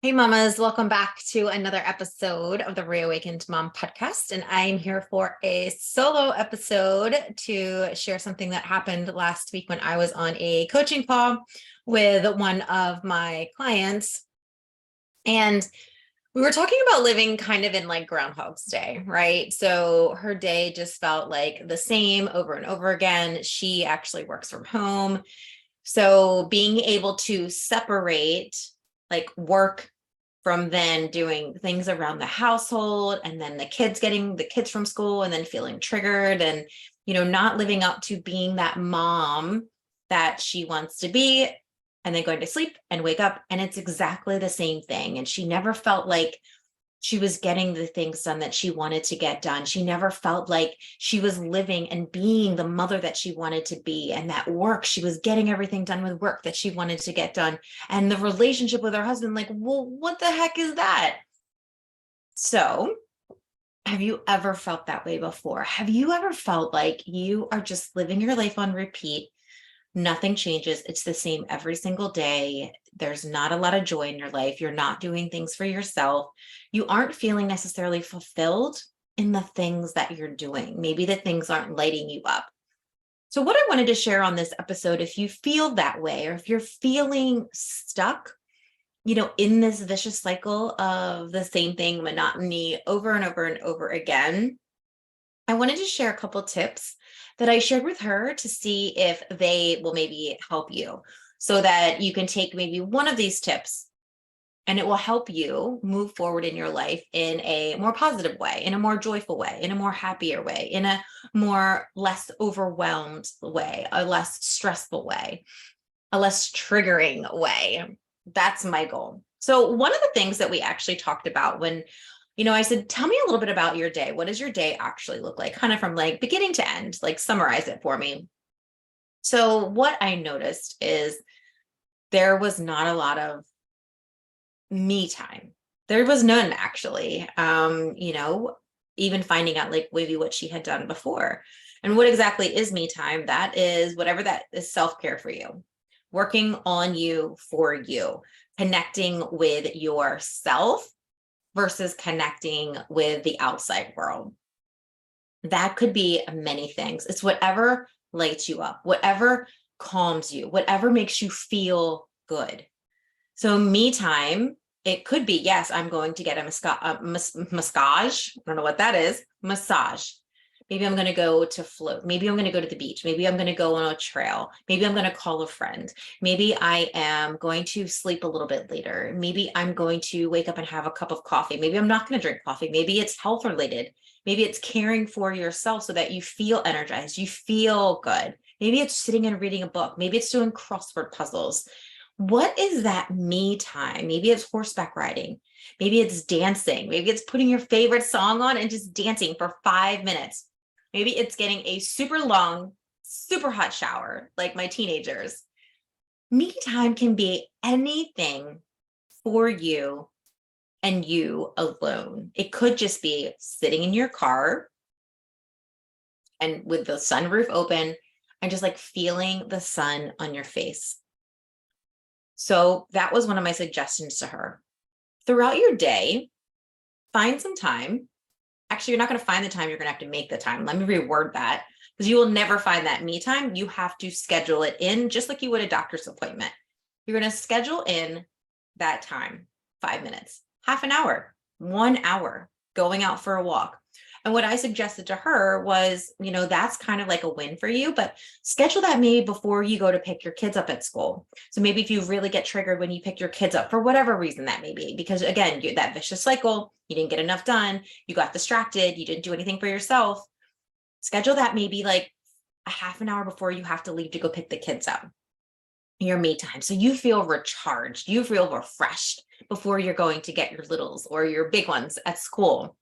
Hey, mamas, welcome back to another episode of the Reawakened Mom podcast. And I'm here for a solo episode to share something that happened last week when I was on a coaching call with one of my clients. And we were talking about living kind of in like Groundhog's Day, right? So her day just felt like the same over and over again. She actually works from home. So being able to separate like work from then doing things around the household and then getting the kids from school and then feeling triggered and, not living up to being that mom that she wants to be and then going to sleep and wake up. And it's exactly the same thing. And she never felt like she was getting the things done that she wanted to get done. She never felt like she was living and being the mother that she wanted to be. And that work, she was getting everything done with work that she wanted to get done. And the relationship with her husband, like, well, what the heck is that? So, have you ever felt that way before? Have you ever felt like you are just living your life on repeat? Nothing changes. It's the same every single day. There's not a lot of joy in your life. You're not doing things for yourself. You aren't feeling necessarily fulfilled in the things that you're doing. Maybe the things aren't lighting you up. So, what I wanted to share on this episode, if you feel that way, or if you're feeling stuck, in this vicious cycle of the same thing, monotony over and over and over again, I wanted to share a couple tips that I shared with her to see if they will maybe help you so that you can take maybe one of these tips and it will help you move forward in your life in a more positive way, in a more joyful way, in a more happier way, in a more less overwhelmed way, a less stressful way, a less triggering way. That's my goal. So one of the things that we actually talked about when I said, tell me a little bit about your day. What does your day actually look like? Kind of from like beginning to end, like summarize it for me. So what I noticed is there was not a lot of me time. There was none actually. Even finding out like maybe what she had done before. And what exactly is me time? That is whatever that is self-care for you. Working on you for you, connecting with yourself versus connecting with the outside world. That could be many things. It's whatever lights you up, whatever calms you, whatever makes you feel good. So me time, it could be, yes, I'm going to get a massage. I don't know what that is. Massage. Maybe I'm going to go to float. Maybe I'm going to go to the beach. Maybe I'm going to go on a trail. Maybe I'm going to call a friend. Maybe I am going to sleep a little bit later. Maybe I'm going to wake up and have a cup of coffee. Maybe I'm not going to drink coffee. Maybe it's health related. Maybe it's caring for yourself so that you feel energized, you feel good. Maybe it's sitting and reading a book. Maybe it's doing crossword puzzles. What is that me time? Maybe it's horseback riding. Maybe it's dancing. Maybe it's putting your favorite song on and just dancing for 5 minutes. Maybe it's getting a super long, super hot shower like my teenagers. Me time can be anything for you and you alone. It could just be sitting in your car and with the sunroof open and just like feeling the sun on your face. So that was one of my suggestions to her. Throughout your day, find some time. Actually, you're not going to find the time. You're going to have to make the time. Let me reword that because you will never find that me time. You have to schedule it in just like you would a doctor's appointment. You're going to schedule in that time, 5 minutes, half an hour, 1 hour, going out for a walk. And what I suggested to her was, that's kind of like a win for you, but schedule that maybe before you go to pick your kids up at school. So maybe if you really get triggered when you pick your kids up for whatever reason that may be, because again, that vicious cycle, you didn't get enough done, you got distracted, you didn't do anything for yourself, schedule that maybe like a half an hour before you have to leave to go pick the kids up. Your me time. So you feel recharged, you feel refreshed before you're going to get your littles or your big ones at school.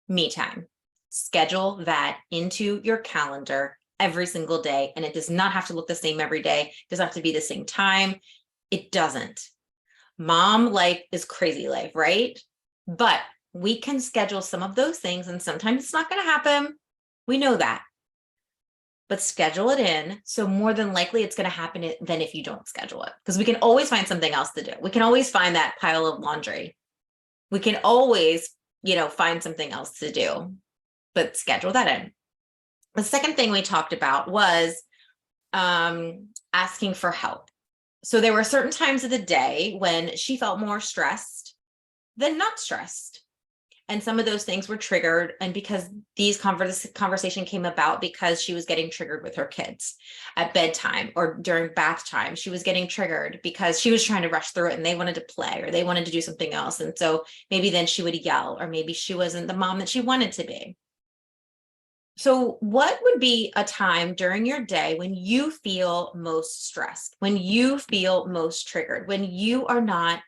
Me time. Schedule that into your calendar every single day. And it does not have to look the same every day. It doesn't have to be the same time. It doesn't. Mom life is crazy life, right? But we can schedule some of those things and sometimes it's not going to happen. We know that. but schedule it in. So more than likely it's going to happen than if you don't schedule it, because we can always find something else to do. We can always find that pile of laundry. We can always, find something else to do, but schedule that in. The second thing we talked about was asking for help. So there were certain times of the day when she felt more stressed than not stressed. And some of those things were triggered. And because these conversation came about because she was getting triggered with her kids at bedtime or during bath time, she was getting triggered because she was trying to rush through it and they wanted to play or they wanted to do something else. And so maybe then she would yell, or maybe she wasn't the mom that she wanted to be. So what would be a time during your day when you feel most stressed, when you feel most triggered, when you are not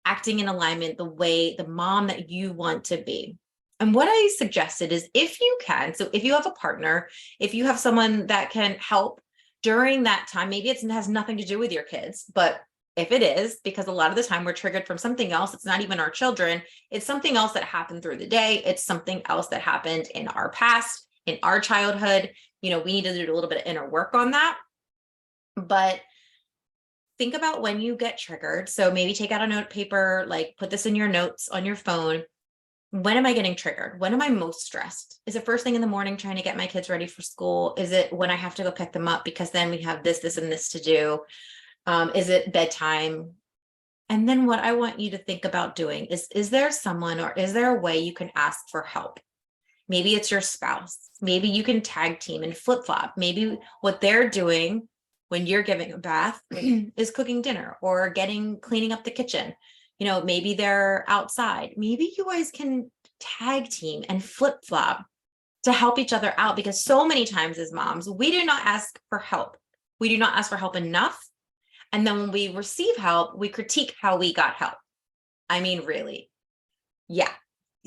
acting in alignment the way the mom that you want to be? And what I suggested is, if you can, so if you have a partner, if you have someone that can help during that time, maybe it has nothing to do with your kids, but if it is, because a lot of the time we're triggered from something else, it's not even our children, it's something else that happened through the day, it's something else that happened in our past, in our childhood, we need to do a little bit of inner work on that. But think about when you get triggered. So maybe take out a note paper, like put this in your notes on your phone. When am I getting triggered? When am I most stressed? Is it first thing in the morning trying to get my kids ready for school? Is it when I have to go pick them up because then we have this, and this to do? Is it bedtime? And then what I want you to think about doing is there someone, or is there a way you can ask for help? Maybe it's your spouse. Maybe you can tag team and flip flop. Maybe what they're doing when you're giving a bath is cooking dinner or cleaning up the kitchen. Maybe they're outside. Maybe you guys can tag team and flip flop to help each other out, because so many times as moms, we do not ask for help. We do not ask for help enough. And then when we receive help, we critique how we got help. I mean, really. Yeah.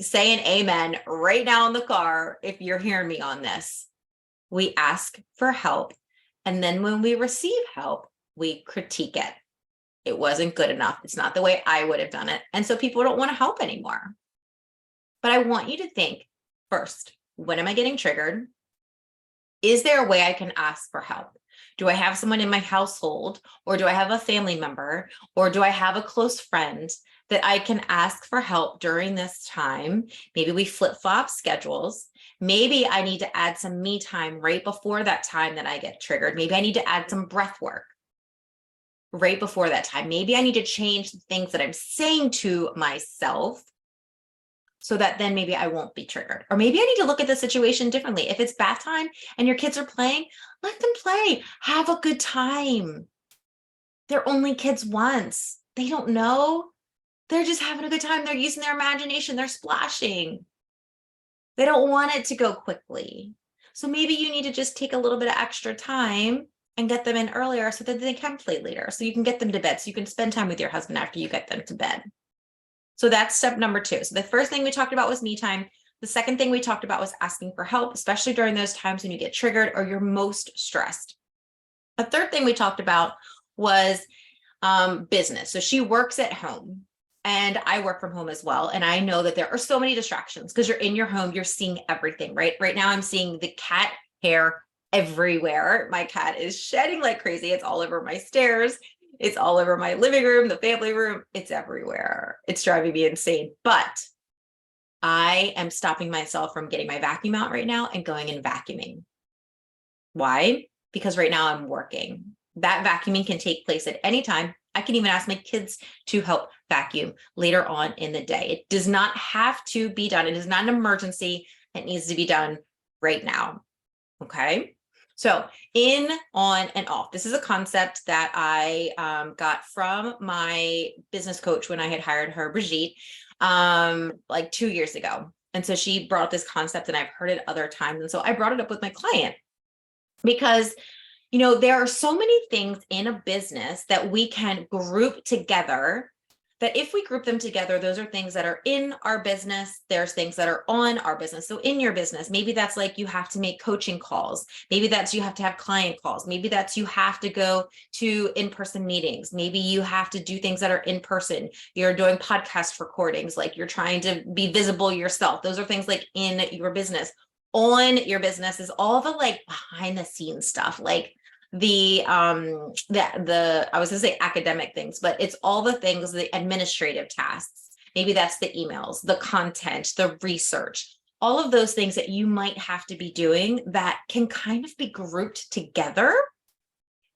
Say an amen right now in the car if you're hearing me on this. We ask for help, and then when we receive help, we critique it. It wasn't good enough. It's not the way I would have done it. And so people don't want to help anymore. But I want you to think first, when am I getting triggered? Is there a way I can ask for help? Do I have someone in my household, or do I have a family member, or do I have a close friend that I can ask for help during this time? Maybe we flip-flop schedules. Maybe I need to add some me time right before that time that I get triggered. Maybe I need to add some breath work right before that time. Maybe I need to change the things that I'm saying to myself so that then maybe I won't be triggered. Or maybe I need to look at the situation differently. If it's bath time and your kids are playing, let them play. Have a good time. They're only kids once. They don't know. They're just having a good time. They're using their imagination. They're splashing. They don't want it to go quickly. So maybe you need to just take a little bit of extra time and get them in earlier so that they can play later. So you can get them to bed. So you can spend time with your husband after you get them to bed. So that's step number 2. So the first thing we talked about was me time. The second thing we talked about was asking for help, especially during those times when you get triggered or you're most stressed. The third thing we talked about was business. So she works at home and I work from home as well. And I know that there are so many distractions because you're in your home, you're seeing everything, right? Right now I'm seeing the cat hair everywhere. My cat is shedding like crazy. It's all over my stairs. It's all over my living room, the family room. It's everywhere. It's driving me insane. But I am stopping myself from getting my vacuum out right now and going and vacuuming. Why? Because right now I'm working. That vacuuming can take place at any time. I can even ask my kids to help vacuum later on in the day. It does not have to be done. It is not an emergency. It needs to be done right now. Okay. So in, on, and off. This is a concept that I got from my business coach when I had hired her, Brigitte, like 2 years ago. And so she brought up this concept and I've heard it other times. And so I brought it up with my client because, there are so many things in a business that we can group together, that if we group them together, those are things that are in our business. There's things that are on our business. So in your business, maybe that's like you have to make coaching calls. Maybe that's you have to have client calls. Maybe that's you have to go to in-person meetings. Maybe you have to do things that are in person. You're doing podcast recordings, like you're trying to be visible yourself. Those are things like in your business. on your business is all the like behind the scenes stuff, like the I was gonna say academic things, but it's all the things, the administrative tasks. Maybe that's the emails, the content, the research, all of those things that you might have to be doing that can kind of be grouped together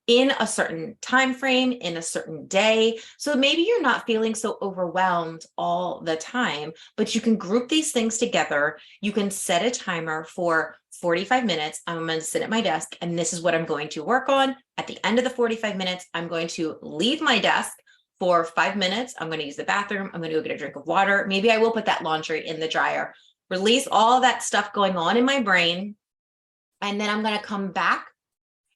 in a certain time frame, in a certain day. So maybe you're not feeling so overwhelmed all the time, but you can group these things together. You can set a timer for 45 minutes. I'm going to sit at my desk and this is what I'm going to work on. At the end of the 45 minutes, I'm going to leave my desk for 5 minutes. I'm going to use the bathroom. I'm going to go get a drink of water. Maybe I will put that laundry in the dryer, release all that stuff going on in my brain. And then I'm going to come back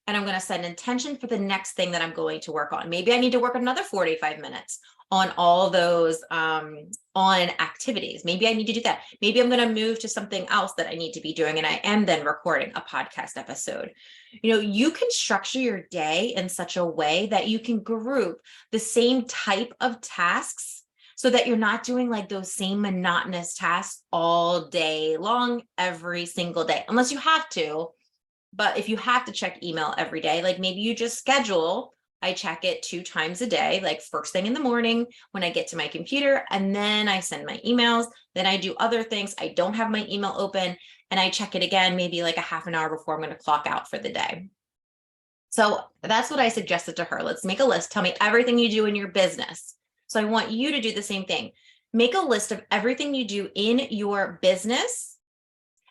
and I'm going to set an intention for the next thing that I'm going to work on. Maybe I need to work another 45 minutes on all those on activities. Maybe I need to do that. Maybe I'm going to move to something else that I need to be doing, and I am then recording a podcast episode. You know, you can structure your day in such a way that you can group the same type of tasks so that you're not doing like those same monotonous tasks all day long, every single day, unless you have to. But if you have to check email every day, like maybe you just schedule, I check it 2 times a day, like first thing in the morning when I get to my computer, and then I send my emails. Then I do other things. I don't have my email open and I check it again, maybe like a half an hour before I'm going to clock out for the day. So that's what I suggested to her. Let's make a list. Tell me everything you do in your business. So I want you to do the same thing. Make a list of everything you do in your business.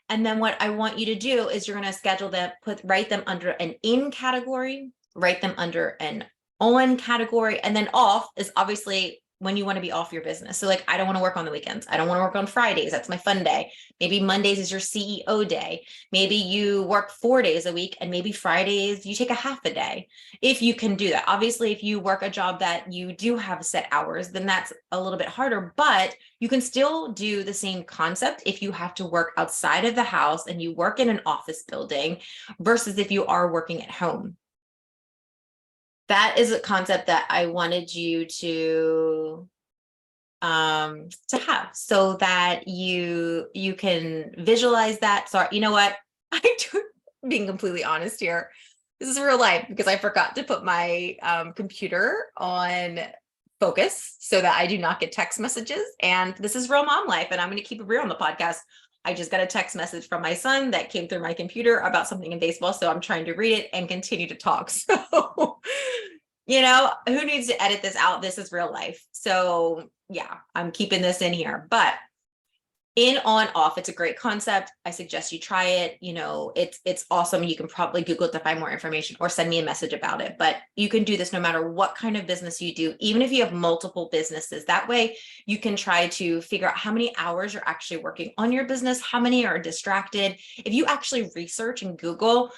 And then what I want you to do is you're going to schedule them, write them under an in category, write them under an on category, and then off is obviously when you want to be off your business. So like, I don't want to work on the weekends. I don't want to work on Fridays. That's my fun day. Maybe Mondays is your CEO day. Maybe you work 4 days a week and maybe Fridays you take a half a day. If you can do that. Obviously, if you work a job that you do have set hours, then that's a little bit harder, but you can still do the same concept if you have to work outside of the house and you work in an office building versus if you are working at home. That is a concept that I wanted you to have so that you can visualize that. Sorry, you know what? Being completely honest here, this is real life because I forgot to put my computer on focus so that I do not get text messages. And this is real mom life, and I'm going to keep it real on the podcast. I just got a text message from my son that came through my computer about something in baseball. So I'm trying to read it and continue to talk. So, you know, who needs to edit this out? This is real life. So yeah, I'm keeping this in here, but in, on, off, it's a great concept. I suggest you try it. You know, it's awesome. You can probably Google it to find more information or send me a message about it, but you can do this no matter what kind of business you do, even if you have multiple businesses. That way you can try to figure out how many hours you're actually working on your business, how many are distracted. If you actually research and Google,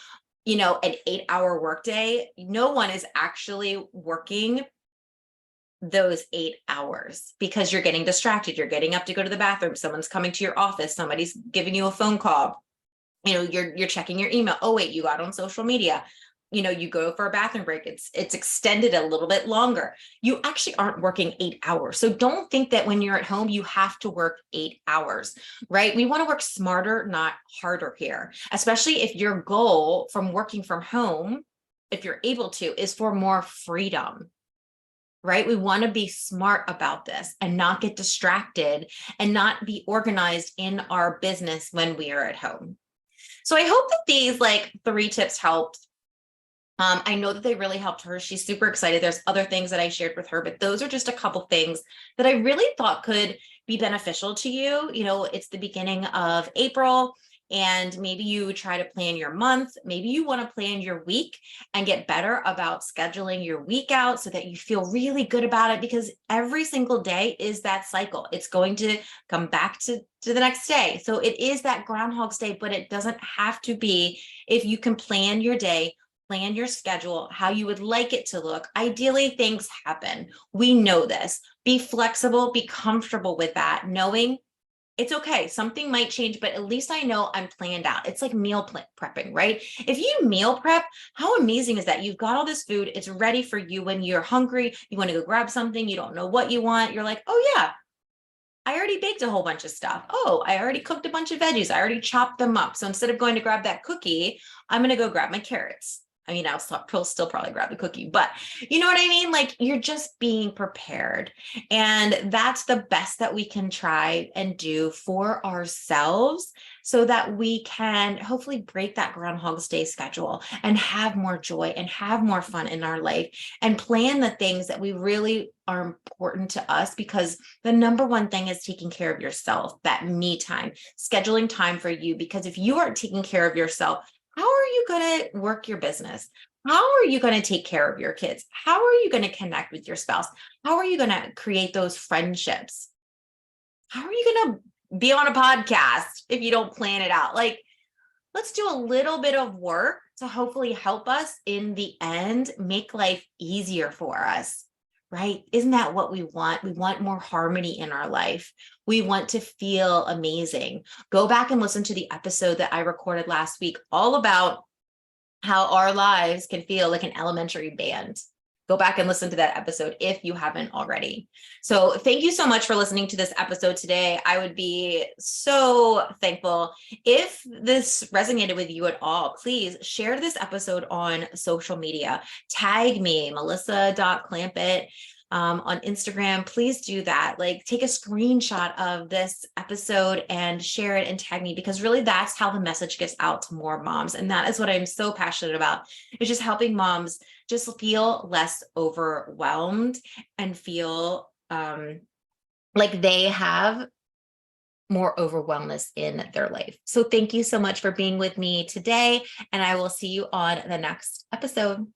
you know, an 8-hour workday, no one is actually working those 8 hours because you're getting distracted. You're getting up to go to the bathroom. Someone's coming to your office. Somebody's giving you a phone call. You know, you're checking your email. Oh, wait, you got on social media. You know, you go for a bathroom break. It's extended a little bit longer. You actually aren't working 8 hours. So don't think that when you're at home, you have to work 8 hours, right? We want to work smarter, not harder here, especially if your goal from working from home, if you're able to, is for more freedom. Right? We want to be smart about this and not get distracted and not be organized in our business when we are at home. So I hope that these like 3 tips helped. I know that they really helped her. She's super excited. There's other things that I shared with her, but those are just a couple things that I really thought could be beneficial to you. You know, it's the beginning of April. And maybe you try to plan your month. Maybe you want to plan your week and get better about scheduling your week out so that you feel really good about it, because every single day is that cycle. It's going to come back to the next day. So it is that Groundhog's Day, but it doesn't have to be. If you can plan your day, plan your schedule, how you would like it to look. Ideally, things happen. We know this. Be flexible, be comfortable with that, knowing it's okay. Something might change, but at least I know I'm planned out. It's like meal prepping, right? If you meal prep, how amazing is that? You've got all this food. It's ready for you when you're hungry. You want to go grab something. You don't know what you want. You're like, oh yeah, I already baked a whole bunch of stuff. Oh, I already cooked a bunch of veggies. I already chopped them up. So instead of going to grab that cookie, I'm going to go grab my carrots. I mean, I'll still probably grab the cookie, but you know what I mean? Like, you're just being prepared. And that's the best that we can try and do for ourselves so that we can hopefully break that Groundhog's Day schedule and have more joy and have more fun in our life and plan the things that we really are important to us, because the number one thing is taking care of yourself, that me time, scheduling time for you. Because if you aren't taking care of yourself, how are you going to work your business? How are you going to take care of your kids? How are you going to connect with your spouse? How are you going to create those friendships? How are you going to be on a podcast if you don't plan it out? Like, let's do a little bit of work to hopefully help us in the end make life easier for us, right? Isn't that what we want? We want more harmony in our life. We want to feel amazing. Go back and listen to the episode that I recorded last week, all about how our lives can feel like an elementary band. Go back and listen to that episode if you haven't already. So thank you so much for listening to this episode today. I would be so thankful if this resonated with you at all. Please share this episode on social media. Tag me, melissa.clampett. On Instagram, please do that. Like, take a screenshot of this episode and share it and tag me, because really that's how the message gets out to more moms. And that is what I'm so passionate about, is just helping moms just feel less overwhelmed and feel like they have more overwhelmness in their life. So thank you so much for being with me today, and I will see you on the next episode.